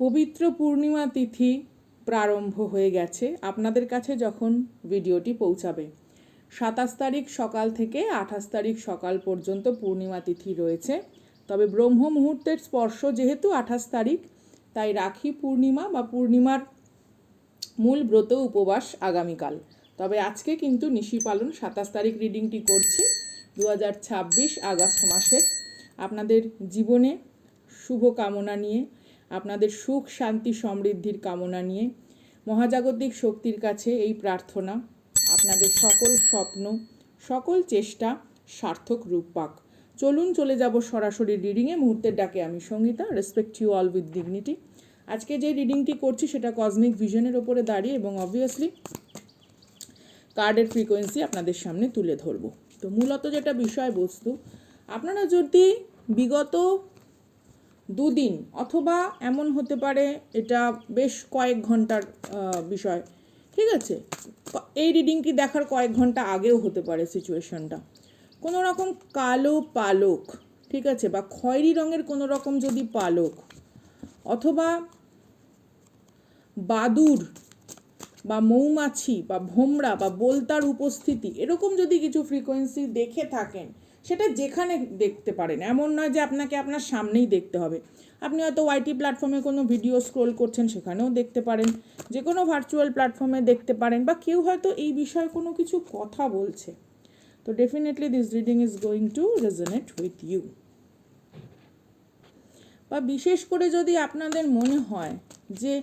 পবিত্র পূর্ণিমা তিথি প্রারম্ভ হয়ে গেছে আপনাদের কাছে যখন ভিডিওটি পৌঁছাবে। 27 তারিখ সকাল থেকে 28 তারিখ সকাল পর্যন্ত পূর্ণিমা তিথি রয়েছে। তবে ব্রহ্ম মুহূর্তের স্পর্শ যেহেতু 28 তারিখ, তাই রাখি পূর্ণিমা বা পূর্ণিমার মূল ব্রত উপবাস আগামীকাল। তবে আজকে কিন্তু নিশি পালন 27 তারিখ রিডিংটি করছি 2026 আগস্ট মাসের। আপনাদের জীবনে শুভ কামনা নিয়ে, আপনাদের সুখ শান্তি সমৃদ্ধির কামনা নিয়ে মহাজাগতিক শক্তির কাছে এই প্রার্থনা, আপনাদের সকল স্বপ্ন সকল চেষ্টা সার্থক রূপ পাক। চলুন চলে যাব সরাসরি রিডিংয়ে। মুহূর্তের ডাকে আমি Sangeeta, respect you all with dignity. আজকে যে রিডিংটি করছি সেটা কসমিক ভিশনের ওপরে দাঁড়িয়ে এবং অবভিয়াসলি কার্ডের ফ্রিকোয়েন্সি আপনাদের সামনে তুলে ধরবো। তো মূলত যেটা বিষয়বস্তু, আপনারা যদি বিগত দুদিন অথবা এমন হতে পারে এটা বেশ কয়েক ঘন্টার বিষয়, ঠিক আছে, এই রিডিংটি দেখার কয়েক ঘন্টা আগেও হতে পারে সিচুয়েশনটা, কোনো রকম কালো পালক, ঠিক আছে, বা খয়েরি রঙের কোনো রকম যদি পালক অথবা বাদুর বা মৌমাছি বা ভোমরা বা বোলতার উপস্থিতি, এরকম যদি কিছু ফ্রিকোয়েন্সি দেখে থাকেন, সেটা যেখানে দেখতে পারেন, এমন নয় যে আপনাকে আপনার সামনেই দেখতে হবে। আপনি হয়তো ওয়াইটি প্ল্যাটফর্মে কোনো ভিডিও স্ক্রোল করছেন, সেখানেও দেখতে পারেন, যে কোনো ভার্চুয়াল প্ল্যাটফর্মে দেখতে পারেন, বা কেউ হয়তো এই বিষয়ে কোনো কিছু কথা বলছে। তো definitely this reading is going to resonate with you. বা বিশেষ করে যদি আপনাদের মনে হয় যে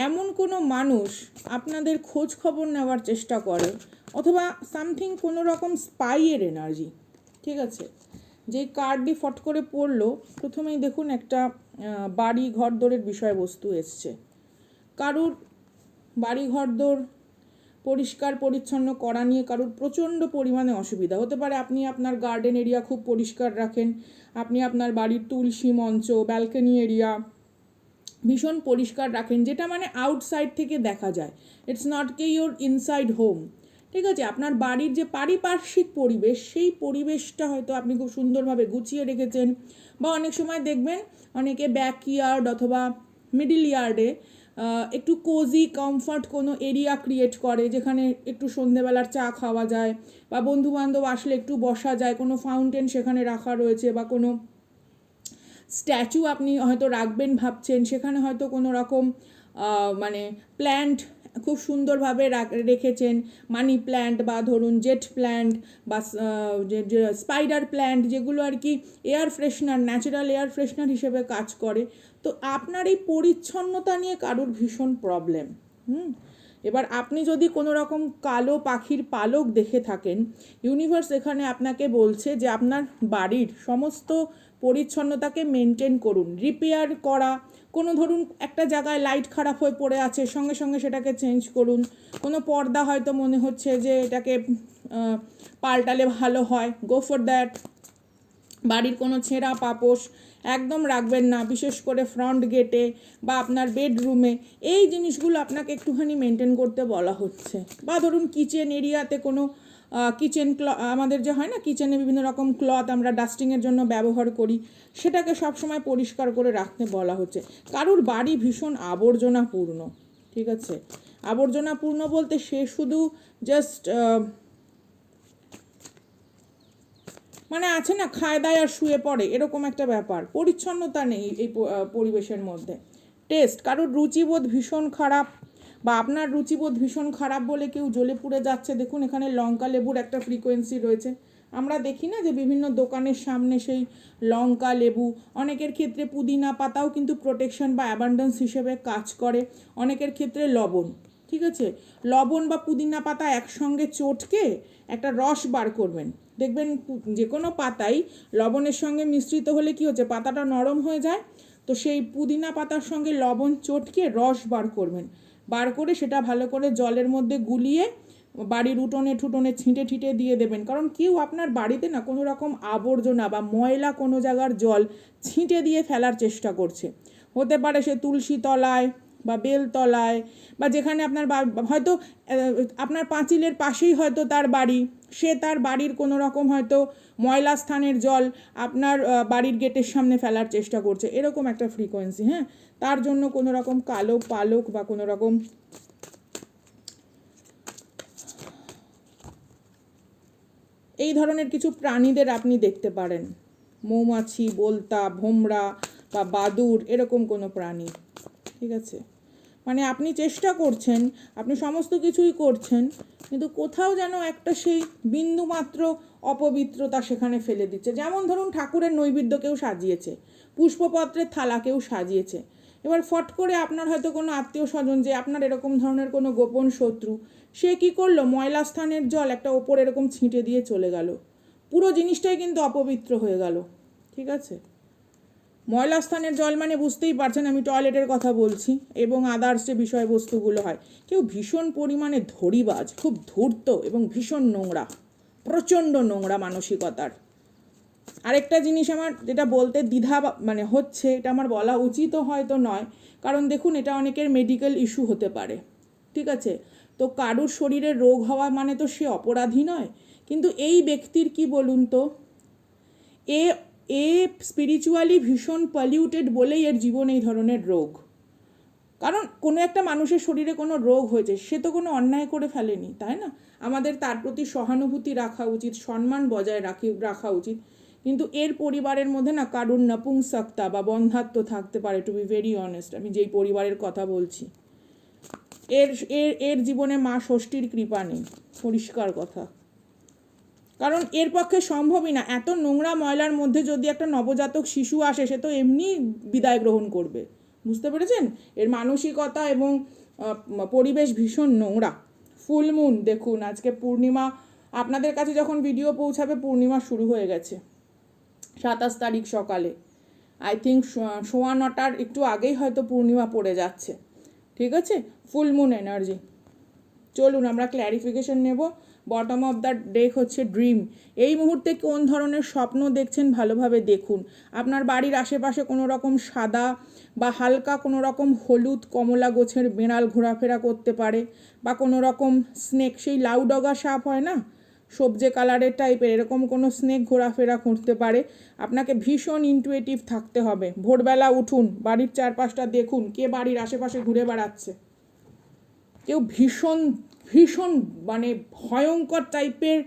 এমন কোনো মানুষ আপনাদের খোঁজ খবর নেওয়ার চেষ্টা করে, অথবা সামথিং কোনো রকম স্পাইয়ের এনার্জি, ঠিক আছে। যে কার্ডটি ফট করে পড়লো, প্রথমেই দেখুন একটা বাড়ি ঘরদোরের বিষয়বস্তু এসছে। কারুর বাড়ি ঘরদোর পরিষ্কার পরিচ্ছন্ন করা নিয়ে কারুর প্রচণ্ড পরিমাণে অসুবিধা হতে পারে। আপনি আপনার গার্ডেন এরিয়া খুব পরিষ্কার রাখেন, আপনি আপনার বাড়ির তুলসী মঞ্চ, ব্যালকনি এরিয়া ভীষণ পরিষ্কার রাখেন, যেটা মানে আউটসাইড থেকে দেখা যায়, it's not K your inside home, ঠিক আছে। আপনার বাড়ির যে পারিপার্শ্বিক পরিবেশ, সেই পরিবেশটা হয়তো আপনি খুব সুন্দরভাবে গুছিয়ে রেখেছেন। বা অনেক সময় দেখবেন অনেকে ব্যাকইয়ার্ড অথবা মিডিল ইয়ার্ডে একটু কোজি কমফর্ট কোনো এরিয়া ক্রিয়েট করে, যেখানে একটু সন্ধেবেলার চা খাওয়া যায়, বা বন্ধুবান্ধব আসলে একটু বসা যায়, কোনো ফাউন্টেন সেখানে রাখা রয়েছে, বা কোনো স্ট্যাচু আপনি হয়তো রাখবেন ভাবছেন, সেখানে হয়তো কোনো রকম মানে প্ল্যান্ট খুব সুন্দরভাবে রেখেছেন, মানি প্ল্যান্ট বা ধরুন জেট প্ল্যান্ট বা স্পাইডার প্ল্যান্ট, যেগুলো আর কি air freshener, natural air freshener হিসেবে কাজ করে। তো আপনার এই পরিচ্ছন্নতা নিয়ে কারুর ভীষণ প্রবলেম। এবার আপনি যদি কোনো রকম কালো পাখির পালক দেখে থাকেন, ইউনিভার্স এখানে আপনাকে বলছে যে আপনার বাড়ির সমস্ত পরিচ্ছন্নতাকে মেনটেন করুন, রিপেয়ার করা, কোনো ধরুন একটা জায়গায় লাইট খারাপ হয়ে পড়ে আছে, সঙ্গে সঙ্গে সেটাকে চেঞ্জ করুন। কোনো পর্দা হয়তো মনে হচ্ছে যে এটাকে পাল্টালে ভালো হয়, গো ফর দ্যাট। বাড়ির কোনো ছেঁড়া পাপোশ একদম রাখবেন না, বিশেষ করে ফ্রন্ট গেটে বা আপনার বেডরুমে। এই জিনিসগুলো আপনাকে একটুখানি মেনটেন করতে বলা হচ্ছে। বা ধরুন কিচেন এরিয়াতে কোনো কিচেন আমাদের যে হয় না, কিচেনে বিভিন্ন রকম ক্লথ আমরা ডাস্টিংয়ের জন্য ব্যবহার করি, সেটাকে সবসময় পরিষ্কার করে রাখতে বলা হচ্ছে। কারুর বাড়ি ভীষণ আবর্জনাপূর্ণ, ঠিক আছে। আবর্জনাপূর্ণ বলতে সে শুধু জাস্ট মানে আছে না, খায় দায় আর শুয়ে পড়ে, এরকম একটা ব্যাপার, পরিচ্ছন্নতা নেই এই পরিবেশের মধ্যে। টেস্ট, কারোর রুচিবোধ ভীষণ খারাপ, বা আপনার রুচিবোধ ভীষণ খারাপ বলে কেউ জ্বলে পুড়ে যাচ্ছে। দেখুন এখানে লঙ্কা লেবুর একটা ফ্রিকোয়েন্সি রয়েছে। আমরা দেখি না যে বিভিন্ন দোকানের সামনে সেই লঙ্কা লেবু, অনেকের ক্ষেত্রে পুদিনা পাতাও কিন্তু প্রোটেকশন বা অ্যাবান্ডেন্স হিসেবে কাজ করে, অনেকের ক্ষেত্রে লবণ, ঠিক আছে। লবণ বা পুদিনা পাতা একসঙ্গে চটকে একটা রস বার করবেন, দেখবেন যে কোনো পাতাই লবণের সঙ্গে মিশ্রিত হলে কি হচ্ছে, পাতাটা নরম হয়ে যায়। তো সেই পুদিনা পাতার সঙ্গে লবণ চটকে রস বার করবেন, বার করে সেটা ভালো করে জলের মধ্যে গুলিয়ে বাড়ির উঠোনে ঠুটোনে ছিটে ঠিটে দিয়ে দেবেন। কারণ কেউ আপনার বাড়িতে না কোনো রকম আবর্জনা বা ময়লা কোনো জায়গার জল ছিটে দিয়ে ফেলার চেষ্টা করছে। হতে পারে সে তুলসী তলায়, বা বেলতলায় বা যেখানে আপনার হয়তো আপনার পাঁচিলের পাশেই হয়তো তার বাড়ি, সে তার বাড়ির কোনো রকম হয়তো ময়লা স্থানের জল আপনার বাড়ির গেটের সামনে ফেলার চেষ্টা করছে, এরকম একটা ফ্রিকোয়েন্সি। হ্যাঁ, তার জন্য কোনো রকম কালো পালক বা কোনো রকম এই ধরনের কিছু প্রাণীদের আপনি দেখতে পারেন, মৌমাছি, বোলতা, ভোমরা বা বাদুড়, এরকম কোনো প্রাণী। ঠিক আছে, মানে আপনি চেষ্টা করছেন, আপনি সমস্ত কিছুই করছেন, কিন্তু কোথাও যেন একটা সেই বিন্দুমাত্র অপবিত্রতা সেখানে ফেলে দিচ্ছে। যেমন ধরুন ঠাকুরের নৈবেদ্য কেউ সাজিয়েছে, পুষ্পপত্রের থালা কেউ সাজিয়েছে, এবার ফট করে আপনার হয়তো কোনো আত্মীয় স্বজন, যে আপনার এরকম ধরনের কোনো গোপন শত্রু, সে কি করলো, ময়লা স্থানের জল একটা ওপর এরকম ছিটে দিয়ে চলে গেল, পুরো জিনিসটাই কিন্তু অপবিত্র হয়ে গেল। ঠিক আছে, ময়লা স্থানের জল মানে বুঝতেই পারছেন আমি টয়লেটের কথা বলছি, এবং আদার্স যে বিষয়বস্তুগুলো হয়। কেউ ভীষণ পরিমাণে ধড়িবাজ, খুব ধূর্ত এবং ভীষণ নোংরা, প্রচণ্ড নোংরা মানসিকতার। আরেকটা জিনিস আমার যেটা বলতে দ্বিধা মানে হচ্ছে, এটা আমার বলা উচিতও হয়তো নয়, কারণ দেখুন এটা অনেকের মেডিকেল ইস্যু হতে পারে। ঠিক আছে, তো কারুর শরীরে রোগ হওয়া মানে তো সে অপরাধী নয়, কিন্তু এই ব্যক্তির কি বলুন তো, এ স্পিরিচুয়ালি ভীষণ পলিউটেড বলেই এর জীবন এই ধরনের রোগ। কারণ কোনো একটা মানুষের শরীরে কোনো রোগ হয়েছে, সে তো কোনো অন্যায় করে ফেলেনি, তাই না? আমাদের তার প্রতি সহানুভূতি রাখা উচিত, সম্মান বজায় রাখা উচিত, কিন্তু এর পরিবারের মধ্যে না কারুর নপুংসকতা বা বন্ধাত্ব থাকতে পারে, টু বি ভেরি অনেস্ট, আমি যেই পরিবারের কথা বলছি। এর এর এর জীবনে মা ষষ্ঠীর কৃপা নেই, পরিষ্কার কথা। কারণ এর পক্ষে সম্ভবই না, এত নোংরা ময়লার মধ্যে যদি একটা নবজাতক শিশু আসে, সে তো এমনি বিদায় গ্রহণ করবে। বুঝতে পেরেছেন? এর মানসিকতা এবং পরিবেশ ভীষণ নোংরা। ফুলমুন দেখুন, আজকে পূর্ণিমা, আপনাদের কাছে যখন ভিডিও পৌঁছাবে পূর্ণিমা শুরু হয়ে গেছে, 27 তারিখ সকালে, আই থিঙ্ক 9:15 একটু আগেই হয়তো পূর্ণিমা পড়ে যাচ্ছে। ঠিক আছে, ফুলমুন এনার্জি। চলুন আমরা ক্ল্যারিফিকেশন নেব। বটম অফ দ্য ডেক হচ্ছে ড্রিম। এই মুহূর্তে কোন ধরনের স্বপ্ন দেখছেন ভালোভাবে দেখুন। আপনার বাড়ির আশেপাশে কোনো রকম সাদা বা হালকা কোনো রকম হলুদ কমলা গোছের বেড়াল ঘোরাফেরা করতে পারে, বা কোনো রকম স্নেক, সেই লাউডগা সাপ হয় না, সবজে কালারের টাইপের, এরকম কোনো স্নেক ঘোরাফেরা করতে পারে। আপনাকে ভীষণ ইনটুইটিভ থাকতে হবে। ভোরবেলা উঠুন, বাড়ির চারপাশটা দেখুন, কে বাড়ির আশেপাশে ঘুরে বেড়াচ্ছে। কেউ ভীষণ ভীষণ মানে ভয়ঙ্কর টাইপের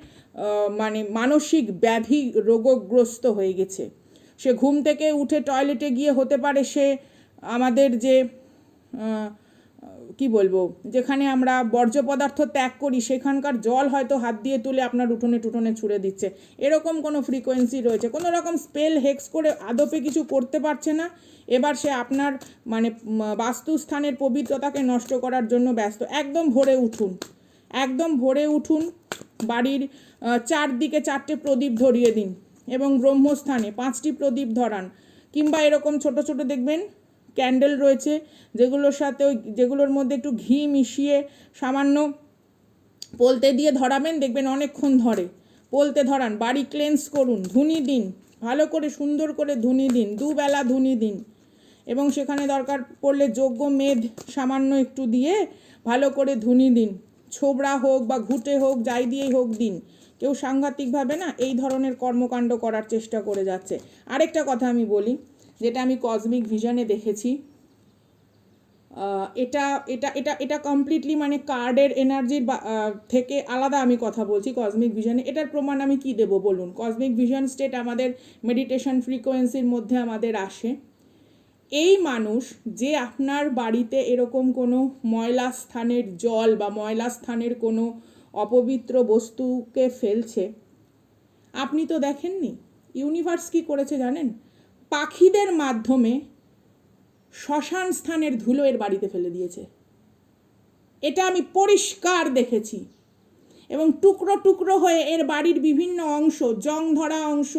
মানে মানসিক ব্যাধি রোগগ্রস্ত হয়ে গেছে। সে ঘুম থেকে উঠে টয়লেটে গিয়ে হতে পারে সে আমাদের যে কি বলবো, যেখানে আমরা বর্জ্য পদার্থ ত্যাগ করি সেখানকার জল হয়তো হাত দিয়ে তুলে আপনার উঠোনে টুঠোনে ছুঁড়ে দিচ্ছে, এরকম কোনো ফ্রিকোয়েন্সি রয়েছে। কোনো রকম স্পেল হেক্স করে আদপে কিছু করতে পারছে না, এবার সে আপনার মানে বাস্তুস্থানের পবিত্রতাকে নষ্ট করার জন্য ব্যস্ত। একদম ভোরে উঠুন, একদম ভোরে উঠুন, বাড়ির চারদিকে 4টে প্রদীপ ধরিয়ে দিন, এবং ব্রহ্মস্থানে 5টি প্রদীপ ধরান, কিংবা এরকম ছোট ছোট দেখবেন ক্যান্ডেল রয়েছে, যেগুলোর সাথে যেগুলোর মধ্যে একটু ঘি মিশিয়ে সামান্য পোলতে দিয়ে ধরাবেন, দেখবেন অনেকক্ষণ ধরে। পোলতে ধরান, বাড়ি ক্লেন্স করুন, ধুনি দিন, ভালো করে সুন্দর করে ধুনি দিন, 2 বেলা ধুনি দিন, এবং সেখানে দরকার পড়লে যোগ্য মেদ সামান্য একটু দিয়ে ভালো করে ধুনি দিন। ছোবড়া হোক বা ঘুটে হোক, যাই দিয়েই হোক দিন। কেউ সাংঘাতিকভাবে না এই ধরনের কর্মকাণ্ড করার চেষ্টা করে যাচ্ছে। আরেকটা কথা আমি বলি, যেটা আমি কসমিক ভিশনে দেখেছি, এটা এটা এটা এটা কমপ্লিটলি মানে কার্ডের এনার্জির থেকে আলাদা আমি কথা বলছি কসমিক ভিশনে। এটার প্রমাণ আমি কি দেব বলুন? কসমিক ভিশন স্টেট আমাদের মেডিটেশন ফ্রিকোয়েন্সির মধ্যে আমাদের আসে। এই মানুষ যে আপনার বাড়িতে এরকম কোনো ময়লা স্থানের জল বা ময়লা স্থানের কোনো অপবিত্র বস্তুকে ফেলছে, আপনি তো দেখেননি। ইউনিভার্স কি করেছে জানেন? পাখিদের মাধ্যমে শ্মশান স্থানের ধুলো এর বাড়িতে ফেলে দিয়েছে। এটা আমি পরিষ্কার দেখেছি, এবং টুকরো টুকরো হয়ে এর বাড়ির বিভিন্ন অংশ, জং ধরা অংশ,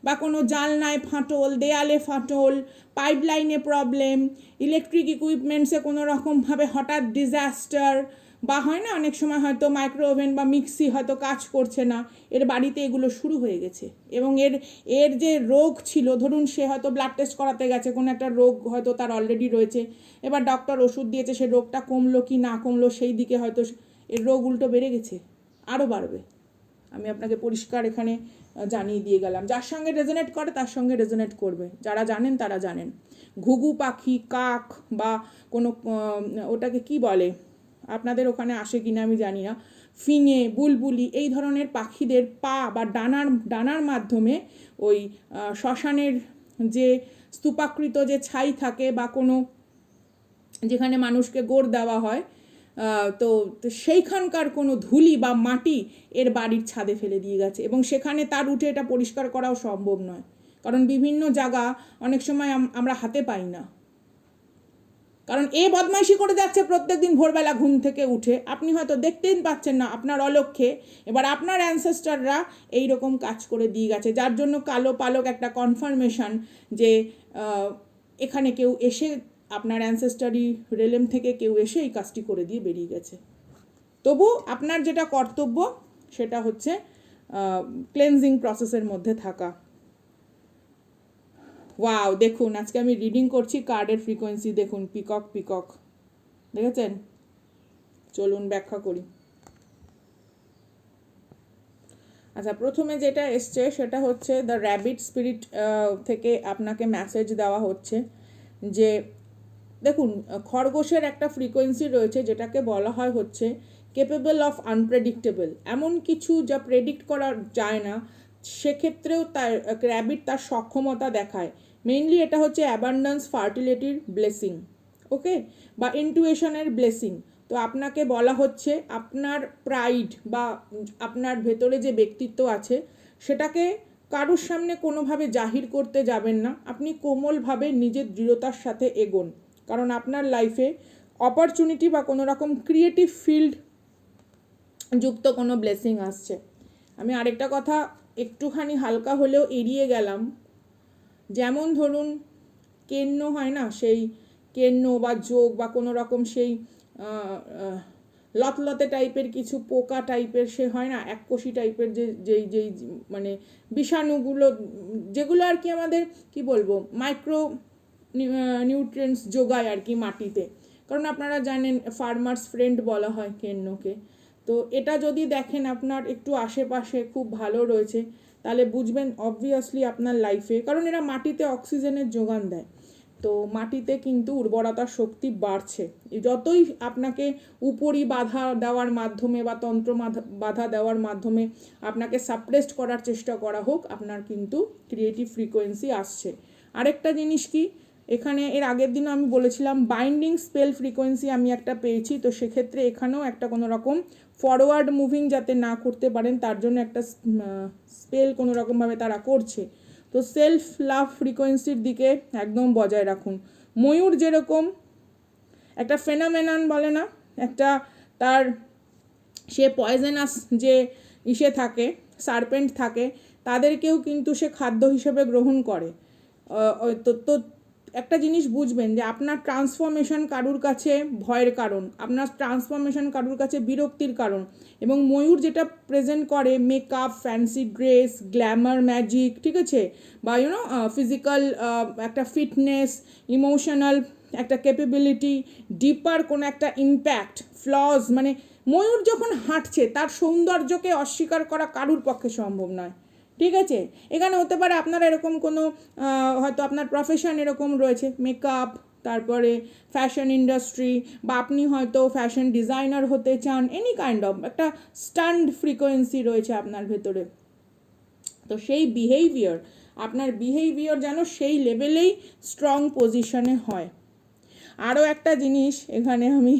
বা কোনো জানলায় ফাটল, দেয়ালে ফাটল, পাইপলাইনে প্রবলেম, ইলেকট্রিক ইকুইপমেন্টসে কোনো রকমভাবে হঠাৎ ডিজাস্টার, বা হয় না অনেক সময় হয়তো মাইক্রো ওভেন বা মিক্সি হয়তো কাজ করছে না, এর বাড়িতে এগুলো শুরু হয়ে গেছে। এবং এর যে রোগ ছিল, ধরুন সে হয়তো ব্লাড টেস্ট করাতে গেছে, কোনো একটা রোগ হয়তো তার অলরেডি রয়েছে, এবার ডক্টর ওষুধ দিয়েছে, সে রোগটা কমলো কি না কমলো সেই দিকে হয়তো এর রোগ উল্টো বেড়ে গেছে, আরও বাড়বে। আমি আপনাকে পরিষ্কার এখানে জানিয়ে দিয়ে গেলাম। যার সঙ্গে রেজোনেট করে তার সঙ্গে রেজোনেট করবে, যারা জানেন তারা জানেন। ঘুঘু পাখি, কাক বা কোনো ওটাকে কি বলে, আপনাদের ওখানে আসে কিনা আমি জানি না, ফিঙে, বুলবুলি, এই ধরনের পাখিদের পা বা ডানার মাধ্যমে ওই শ্মশানের যে স্তূপাকৃত যে ছাই থাকে বা কোনো যেখানে মানুষকে গোড় দেওয়া হয়, তো সেইখানকার কোনো ধুলি বা মাটি এর বাড়ির ছাদে ফেলে দিয়ে গেছে, এবং সেখানে তার উঠে এটা পরিষ্কার করাও সম্ভব নয়, কারণ বিভিন্ন জায়গা অনেক সময় আমরা হাতে পাই না, কারণ বদমাইশি করে যাচ্ছে প্রত্যেকদিন ভোরবেলা ঘুম থেকে উঠে, আপনি হয়তো দেখতেই পাচ্ছেন না আপনার অলক্ষ্যে, এবার আপনার অ্যানসেস্টাররা এইরকম কাজ করে দিয়ে গেছে, যার জন্য কালো পালক একটা কনফার্মেশন যে এখানে কেউ এসে, আপনার অ্যানসেস্টারি রেলেম থেকে কেউ এসে এই কাজটি করে দিয়ে বেরিয়ে গেছে। তবু আপনার যেটা কর্তব্য সেটা হচ্ছে ক্লেনজিং প্রসেসের মধ্যে থাকা। ওয়াও, দেখুন আজকে আমি রিডিং করছি কার্ডের ফ্রিকোয়েন্সি, দেখুন পিকক পিকক, দেখেছেন? চলুন ব্যাখ্যা করি। আচ্ছা, প্রথমে যেটা এসছে সেটা হচ্ছে দ্য র্যাবিট স্পিরিট থেকে আপনাকে মেসেজ দেওয়া হচ্ছে যে দেখুন, খরগোশের একটা ফ্রিকোয়েন্সি রয়েছে যেটাকে বলা হয় হচ্ছে কেপেবল অফ আনপ্রেডিক্টেবল, এমন কিছু যা প্রেডিক্ট করা যায় না, সেক্ষেত্রেও তার র্যাবিট তার সক্ষমতা দেখায়। মেইনলি এটা হচ্ছে অ্যাবান্ডেন্স, ফার্টিলিটির ব্লেসিং, ওকে, বা ইনটুইশনের ব্লেসিং। তো আপনাকে বলা হচ্ছে আপনার প্রাইড বা আপনার ভেতরে যে ব্যক্তিত্ব আছে সেটাকে কারোর সামনে কোনোভাবে জাহির করতে যাবেন না, আপনি কোমলভাবে নিজের দৃঢ়তার সাথে এগোন, কারণ আপনার লাইফে অপরচুনিটি বা কোনো রকম ক্রিয়েটিভ ফিল্ড যুক্ত কোনো ব্লেসিং আসছে। আমি আরেকটা কথা একটুখানি হালকা হলেও এড়িয়ে গেলাম, যেমন ধরুন কেন্ন হয় না, সেই কেন্ন বা যোগ বা কোনো রকম সেই লতলতে টাইপের কিছু পোকা টাইপের সে হয় না, এককোষী টাইপের যেই যেই মানে বিষাণুগুলো, যেগুলো আর কি আমাদের কি বলবো মাইক্রো নিউট্রিয়েন্টস যোগায় আর কি মাটিতে, কারণ আপনারা জানেন ফার্মার্স ফ্রেন্ড বলা হয় কেন্নকে। তো এটা যদি দেখেন আপনার একটু আশেপাশে খুব ভালো রয়েছে, তাহলে বুঝবেন অবভিয়াসলি আপনার লাইফে, কারণ এরা মাটিতে অক্সিজেনের যোগান দেয়, তো মাটিতে কিন্তু উর্বরতার শক্তি বাড়ছে। যতই আপনাকে উপরি বাধা দেওয়ার মাধ্যমে বা তন্ত্র বাধা দেওয়ার মাধ্যমে আপনাকে সাপ্রেসড করার চেষ্টা করা হোক, আপনার কিন্তু ক্রিয়েটিভ ফ্রিকোয়েন্সি আসছে। আরেকটা জিনিস কি, এখানে এর আগের দিনও আমি বলেছিলাম বাইন্ডিং স্পেল ফ্রিকোয়েন্সি আমি একটা পেয়েছি, তো সেক্ষেত্রে এখানেও একটা কোনো রকম ফরওয়ার্ড মুভিং যাতে না করতে পারেন তার জন্য একটা স্পেল কোনো রকমভাবে তারা করছে। তো সেলফ লাভ ফ্রিকোয়েন্সির দিকে একদম বজায় রাখুন। ময়ূর যেরকম একটা ফেনোমেনন বলে না, একটা তার সে পয়জনাস যে ইসে থাকে, সার্পেন্ট থাকে, তাদেরকেও কিন্তু সে খাদ্য হিসেবে গ্রহণ করে। তো একটা জিনিস বুঝবেন যে আপনার ট্রান্সফরমেশন কারুর কাছে ভয়ের কারণ, আপনার ট্রান্সফরমেশন কারুর কাছে বিরক্তির কারণ, এবং ময়ূর যেটা প্রেজেন্ট করে makeup, fancy dress, Glamour, magic, ঠিক আছে, বা ফিজিক্যাল একটা ফিটনেস, ইমোশনাল একটা ক্যাপেবিলিটি, ডিপার কোনো একটা ইম্প্যাক্ট, ফ্লজ, মানে ময়ূর যখন হাঁটছে তার সৌন্দর্যকে অস্বীকার করা কারুর পক্ষে সম্ভব নয়, ঠিক আছে। এখানে হতে পারে আপনার এরকম কোনো হয়তো আপনার প্রফেশন এরকম রয়েছে, মেকআপ, তারপরে ফ্যাশন ইন্ডাস্ট্রি, বা আপনি হয়তো ফ্যাশন ডিজাইনার হতে চান, এনি কাইন্ড অফ একটা স্টান্ড ফ্রিকোয়েন্সি রয়েছে আপনার ভেতরে। তো সেই বিহেভিয়ার, আপনার বিহেভিয়ার যেন সেই লেভেলেই স্ট্রং পজিশনে হয়। আরও একটা জিনিস এখানে আমি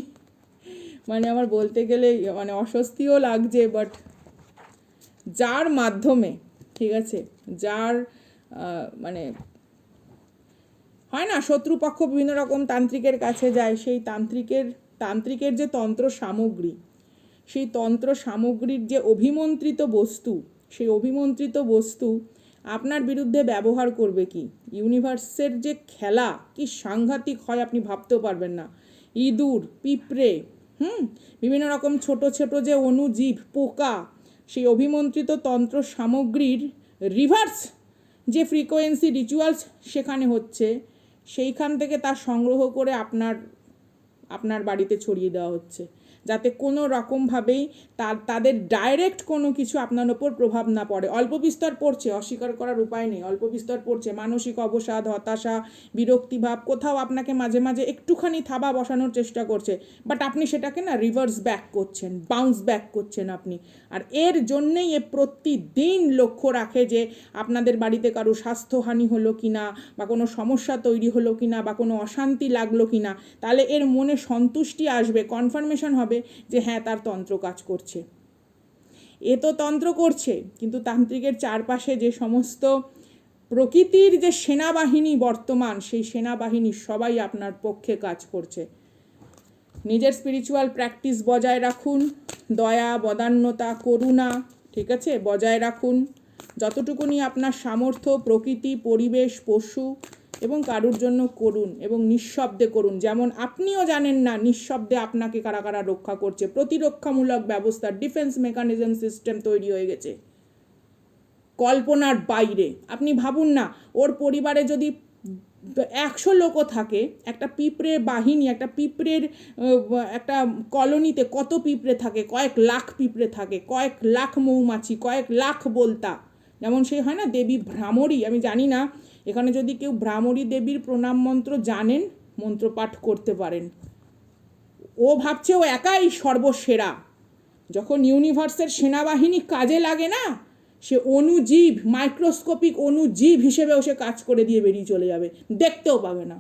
মানে আমার বলতে গেলে মানে অস্বস্তিও লাগছে, বাট যার মাধ্যমে, ঠিক আছে, যার মানে হয় না শত্রুপক্ষ বিভিন্ন রকম তান্ত্রিকের কাছে যায়, সেই তান্ত্রিকের যে তন্ত্র সামগ্রী, সেই তন্ত্র সামগ্রীর যে অভিমন্ত্রিত বস্তু, সেই অভিমন্ত্রিত বস্তু আপনার বিরুদ্ধে ব্যবহার করবে কি, ইউনিভার্সের যে খেলা কি সাংঘাতিক হয় আপনি ভাবতেও পারবেন না। ইঁদুর, পিঁপড়ে, বিভিন্ন রকম ছোট ছোট যে অণুজীব, পোকা, সেই অভিমন্ত্রিত তন্ত্র সামগ্রীর রিভার্স যে ফ্রিকোয়েন্সি রিচুয়ালস সেখানে হচ্ছে, সেইখান থেকে তার সংগ্রহ করে আপনার বাড়িতে ছড়িয়ে দেওয়া হচ্ছে, যাতে কোনো রকমভাবেই তাদের ডাইরেক্ট কোনো কিছু আপনার ওপর প্রভাব না পড়ে। অল্প বিস্তর পড়ছে, অস্বীকার করার উপায় নেই, অল্প বিস্তর পড়ছে। মানসিক অবসাদ, হতাশা, বিরক্তিভাব, কোথাও আপনাকে মাঝে মাঝে একটুখানি থাবা বসানোর চেষ্টা করছে, বাট আপনি সেটাকে না রিভার্স ব্যাক করছেন, বাউন্স ব্যাক করছেন আপনি। আর এর জন্যেই এ প্রতিদিন লক্ষ্য রাখে যে আপনাদের বাড়িতে কারো স্বাস্থ্যহানি হলো কি না, বা কোনো সমস্যা তৈরি হলো কি না, বা কোনো অশান্তি লাগলো কি না। তাহলে এর মনে সন্তুষ্টি আসবে, কনফার্মেশন হবে যে হ্যাঁ, তার তন্ত্র কাজ করছে। এ তো তন্ত্র করছে, কিন্তু তান্ত্রিকের চারপাশে যে সমস্ত প্রকৃতির যে সেনাবাহিনী বর্তমান, সেই সেনাবাহিনী সবাই আপনার পক্ষে কাজ করছে। নিজের স্পিরিচুয়াল প্র্যাকটিস বজায় রাখুন, দয়া, বদান্যতা, করুণা, ঠিক আছে, বজায় রাখুন। যতটুকুনি আপনার সামর্থ্য প্রকৃতি, পরিবেশ, পশু এবং কারুর জন্য করুন, এবং নিঃশব্দে করুন। যেমন আপনিও জানেন না নিঃশব্দে আপনাকে কারা কারা রক্ষা করছে। প্রতিরক্ষামূলক ব্যবস্থা, ডিফেন্স মেকানিজম সিস্টেম তৈরি হয়ে গেছে কল্পনার বাইরে। আপনি ভাবুন না, ওর পরিবারে যদি 100 লোকও থাকে, একটা পিঁপড়ের বাহিনী, একটা পিঁপড়ের একটা কলোনিতে কত পিঁপড়ে থাকে, কয়েক লাখ পিঁপড়ে থাকে, কয়েক লাখ মৌমাছি, কয়েক লাখ বোলতা। যেমন সে হয় না দেবী ভ্রামরী, আমি জানি না এখানে যদি কেউ ভ্রামরী দেবীর প্রণাম মন্ত্র জানেন, মন্ত্রপাঠ করতে পারেন। ও ভাবছে ও একাই সর্বসেরা। যখন ইউনিভার্সের সেনাবাহিনী কাজে লাগে না, সে অণুজীব, মাইক্রোস্কোপিক অণুজীব হিসেবেও সে কাজ করে দিয়ে বেরিয়ে চলে যাবে, দেখতেও পাবে না।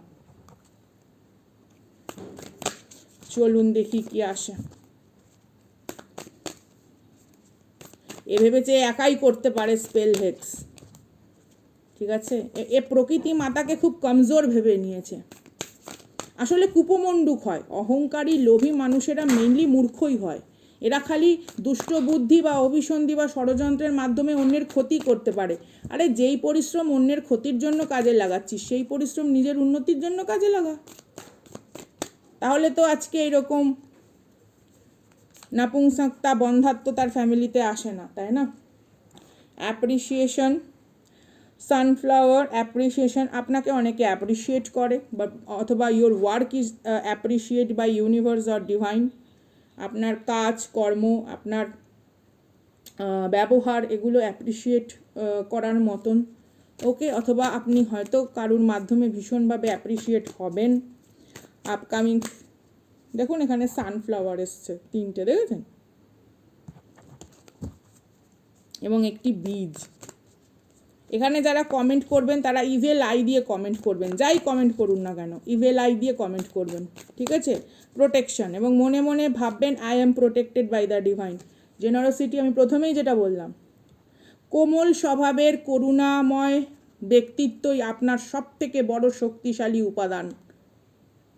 চলুন দেখি কি আসে। এ ভেবেছে একাই করতে পারে স্পেল হেক্স, ঠিক আছে। এ প্রকৃতি মাতাকে খুব কমজোর ভেবে নিয়েছে। আসলে কুপমণ্ডুক হয়, অহংকারী লোভী মানুষেরা মেইনলি মূর্খই হয়। এরা খালি দুষ্ট বুদ্ধি বা অভিসন্ধি বা ষড়যন্ত্রের মাধ্যমে অন্যের ক্ষতি করতে পারে। আরে যেই পরিশ্রম অন্যের ক্ষতির জন্য কাজে লাগাচ্ছিস, সেই পরিশ্রম নিজের উন্নতির জন্য কাজে লাগা। তাহলে তো আজকে এইরকম নাপুংসকতা, বন্ধাত্ম তার ফ্যামিলিতে আসে না, তাই না? অ্যাপ্রিসিয়েশন, সানফ্লাওয়ার অ্যাপ্রিসিয়েশন, আপনাকে অনেকে অ্যাপ্রিসিয়েট করে, বা অথবা your work is appreciate by universe or divine. আপনার কাজ কর্ম, আপনার ব্যবহার, এগুলো অ্যাপ্রিসিয়েট করার মতন, ওকে। অথবা আপনি হয়তো কারুর মাধ্যমে ভীষণভাবে অ্যাপ্রিসিয়েট হবেন। আপকামিং, দেখুন এখানে সানফ্লাওয়ার এসছে 3টে, দেখেছেন, এবং একটি বীজ। এখানে যারা কমেন্ট করবেন তারা ইভেল আই দিয়ে কমেন্ট করবেন, যাই কমেন্ট করুন না কেন ইভেল আই দিয়ে কমেন্ট করবেন, ঠিক আছে। প্রোটেকশন, এবং মনে মনে ভাববেন I am protected by the divine. Generosity, আমি প্রথমেই যেটা বললাম, কোমল স্বভাবের করুণাময় ব্যক্তিত্বই আপনার সবথেকে বড় শক্তিশালী উপাদান।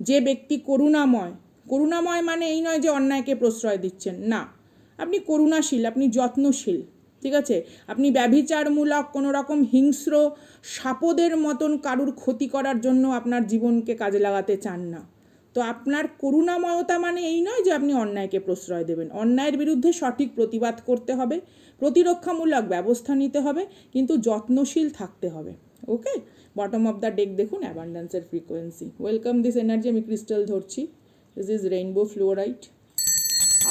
যে ব্যক্তি করুণাময় মানে এই নয় যে অন্যায়কে প্রশ্রয় দিচ্ছেন, না। আপনি করুণাশীল, আপনি যত্নশীল, ঠিক আছে। আপনি ব্যভিচারমূলক কোনো রকম হিংস্র সাপদের মতন কারুর ক্ষতি করার জন্য আপনার জীবনকে কাজে লাগাতে চান না। তো আপনার করুণাময়তা মানে এই নয় যে আপনি অন্যায়কে প্রশ্রয় দেবেন। অন্যায়ের বিরুদ্ধে সঠিক প্রতিবাদ করতে হবে, প্রতিরক্ষামূলক ব্যবস্থা নিতে হবে, কিন্তু যত্নশীল থাকতে হবে, ওকে। বটম অফ দ্য ডেক দেখুন, অ্যাবান্ডেন্সের ফ্রিকোয়েন্সি। ওয়েলকাম দিস এনার্জি, আমি ক্রিস্টাল ধরছি, দিস ইজ রেইনবো ফ্লোরাইট।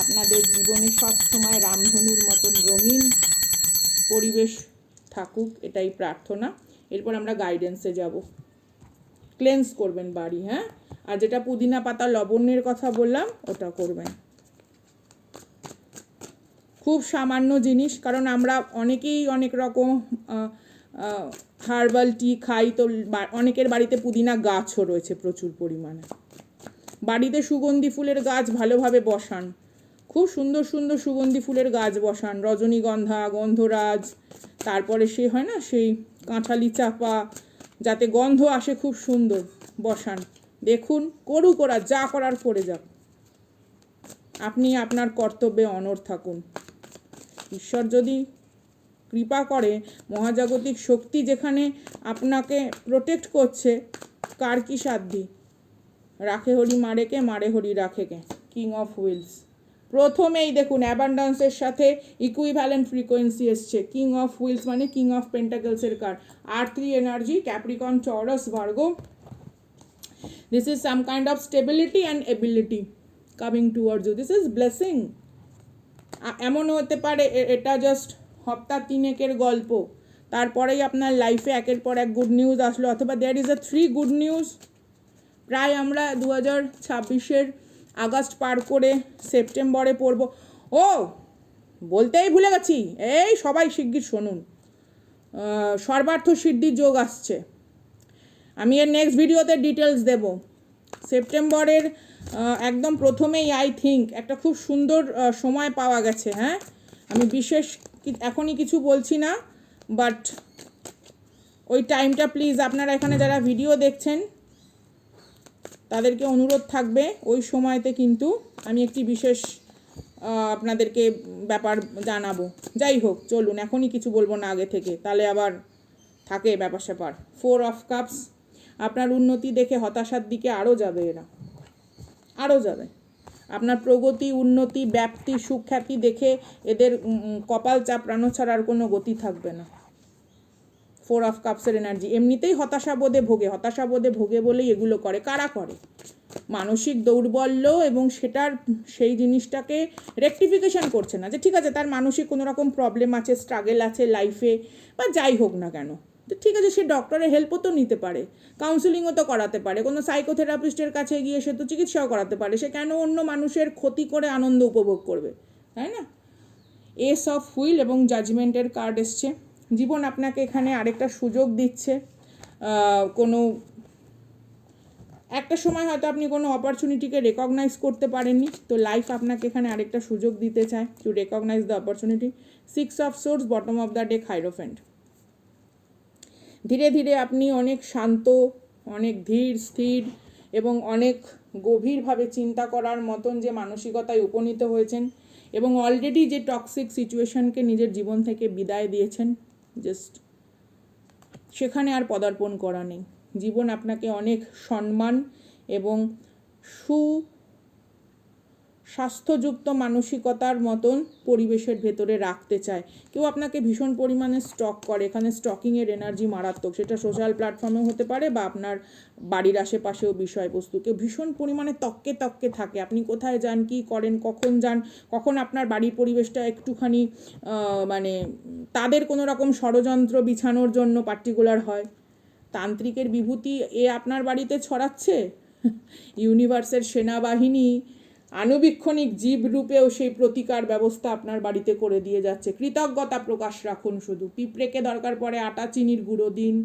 আপনাদের জীবনে সবসময় রামধনুর মতন রঙিন পরিবেশ থাকুক, এটাই প্রার্থনা। এরপর আমরা গাইডেন্সে যাব। ক্লেন্স করবেন বাড়ি, হ্যাঁ। আর যেটা পুদিনা পাতা লবণের কথা বললাম ওটা করবেন। খুব সামান্য জিনিস, কারণ আমরা অনেকেই অনেক রকম হার্বাল টি খাই, তো অনেকের বাড়িতে পুদিনা গাছও রয়েছে প্রচুর পরিমাণে। বাড়িতে সুগন্ধি ফুলের গাছ ভালোভাবে বসান, খুব সুন্দর সুন্দর সুগন্ধি ফুলের গাছ বসান, রজনীগন্ধা, গন্ধরাজ, তারপরে সে হয় না সেই কাঁঠালি চাপা, যাতে গন্ধ আসে খুব সুন্দর, বসান। দেখুন করুক, ওরা যা করার করে যাক, আপনি আপনার কর্তব্যে অনড় থাকুন। ঈশ্বর যদি কৃপা করে, মহাজাগতিক শক্তি যেখানে আপনাকে প্রোটেক্ট করছে, কার কি সাধ্যি? রাখে হরি মারেকে, মারে হরি রাখেকে। King of wheels. প্রথমেই দেখুন অ্যাবান্ডান্সের সাথে ইকুইভ্যালেন্ট ফ্রিকোয়েন্সি এসছে, কিং অফ হুইলস মানে কিং অফ পেন্টাকলসের card, earthly energy, Capricorn, Taurus, Virgo. This is some kind of stability and ability coming towards you, this is blessing. এমন হতে পারে এটা জাস্ট সপ্তাহ তিনেকের গল্প, তারপরেই আপনার লাইফে একের পর এক গুড নিউজ আসলো, অথবা there is a 3 good news. প্রায় আমরা 2026-এর আগস্ট পার করে সেপ্টেম্বরে পড়ব। ও বলতেই ভুলে গেছি, এই সবাই শিগগির শুনুন, সর্বার্থ সিদ্ধির যোগ আসছে। আমি এর নেক্সট ভিডিওতে ডিটেলস দেব। সেপ্টেম্বরের একদম প্রথমেই আই থিঙ্ক একটা খুব সুন্দর সময় পাওয়া গেছে। হ্যাঁ, আমি বিশেষ এখনই কিছু বলছি না, বাট ওই টাইমটা প্লিজ আপনারা এখানে যারা ভিডিও দেখছেন তাদেরকে অনুরোধ থাকবে ওই সময়তে কিন্তু আমি একটি বিশেষ আপনাদেরকে ব্যাপার জানাবো। যাই হোক, চলুন, এখনই কিছু বলবো না আগে থেকে, তাহলে আবার থাকে ব্যাপার স্যাপার। 4 অফ কাপস, আপনার উন্নতি দেখে হতাশার দিকে আরও যাবে এরা, আরও যাবে। আপনার প্রগতি, উন্নতি, ব্যাপ্তি, সুখ্যাতি দেখে এদের কপাল চাপড়ানো ছাড়া আর কোনো গতি থাকবে না। 4 অফ কাপসের এনার্জি এমনিতেই হতাশাবোধে ভোগে বলেই এগুলো করে। কারা করে? মানসিক দৌর্বল্য, এবং সেই জিনিসটাকে রেকটিফিকেশন করছে না, যে ঠিক আছে তার মানসিক কোনো রকম প্রবলেম আছে, স্ট্রাগল আছে লাইফে, বা যাই হোক না কেন, তো ঠিক আছে, সে ডক্টরের হেল্পও তো নিতে পারে, কাউন্সিলিংও তো করাতে পারে, কোনো সাইকোথেরাপিস্টের কাছে গিয়ে সে তো চিকিৎসাও করাতে পারে। সে কেন অন্য মানুষের ক্ষতি করে আনন্দ উপভোগ করবে, তাই না? এস অফ হুইল এবং জাজমেন্টের কার্ড এসছে। জীবন আপনাকে এখানে আরেকটা সুযোগ দিচ্ছে। কোনো একটা সময় হয়তো আপনি কোনো অপরচুনিটিকে রেকগনাইজ করতে পারেননি, তো লাইফ আপনাকে এখানে আরেকটা সুযোগ দিতে চায় to recognise the opportunity. 6 of swords, bottom of the deck, hierophant. ধীরে ধীরে আপনি অনেক শান্ত, অনেক ধীর স্থির এবং অনেক গভীরভাবে চিন্তা করার মতন যে মানসিকতায় উপনীত হয়েছেন, এবং অলরেডি যে টক্সিক সিচুয়েশনকে নিজের জীবন থেকে বিদায় দিয়েছেন, জাস্ট সেখানে আর পদার্পণ করা নেই। জীবন আপনাকে অনেক সম্মান এবং স্বাস্থ্যযুক্ত মানসিকতার মতন পরিবেশের ভেতরে রাখতে চায়। কেউ আপনাকে ভীষণ পরিমাণে স্টক করে, এখানে স্টকিংয়ের এনার্জি মারাত্মক, সেটা সোশ্যাল প্ল্যাটফর্মেও হতে পারে বা আপনার বাড়ির আশেপাশেও বিষয়বস্তু। কেউ ভীষণ পরিমাণে তককে থাকে, আপনি কোথায় যান, কী করেন, কখন যান, কখন আপনার বাড়ির পরিবেশটা একটুখানি মানে তাদের কোনো রকম ষড়যন্ত্র বিছানোর জন্য পার্টিকুলার হয়। তান্ত্রিকের বিভূতি এ আপনার বাড়িতে ছড়াচ্ছে, ইউনিভার্সের সেনাবাহিনী আনুবীক্ষণিক জীব রূপেও সেই প্রতিকার ব্যবস্থা আপনার বাড়িতে করে দিয়ে যাচ্ছে। কৃতজ্ঞতা প্রকাশ রাখুন শুধু। পিঁপড়েকে দরকার পড়ে আটা চিনির গুঁড়ো দিন,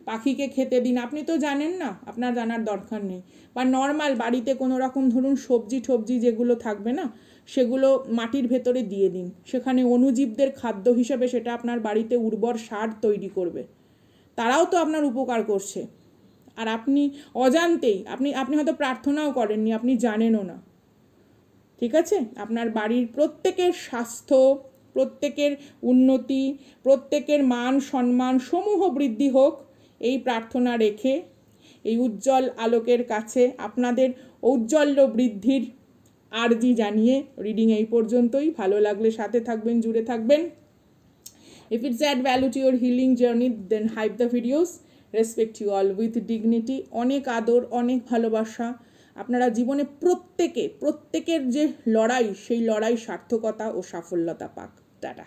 পাখিকে খেতে দিন, আপনি তো জানেন না, আপনার জানার দরকার নেই। বা নর্মাল বাড়িতে কোনো রকম ধরুন সবজি যেগুলো থাকবে না, সেগুলো মাটির ভেতরে দিয়ে দিন, সেখানে অণুজীবদের খাদ্য হিসেবে সেটা আপনার বাড়িতে উর্বর সার তৈরি করবে। তারাও তো আপনার উপকার করছে, আর আপনি অজান্তেই, আপনি হয়তো প্রার্থনাও করেননি, আপনি জানেনও না। ঠিক আছে, আপনার বাড়ির প্রত্যেকের স্বাস্থ্য, প্রত্যেকের উন্নতি, প্রত্যেকের মান সম্মান সমূহ বৃদ্ধি হোক, এই প্রার্থনা রেখে এই উজ্জ্বল আলোকের কাছে আপনাদের ঔজ্জ্বল্য বৃদ্ধির আর্জি জানিয়ে রিডিং এই পর্যন্তই। ভালো লাগলে সাথে থাকবেন, জুড়ে থাকবেন। If it's add value to your healing journey, then hype the videos. Respect you all with dignity. অনেক আদর, অনেক ভালোবাসা। আপনারা জীবনে প্রত্যেকের যে লড়াই, সেই লড়াই সার্থকতা ও সাফল্যতা পাক। টাটা।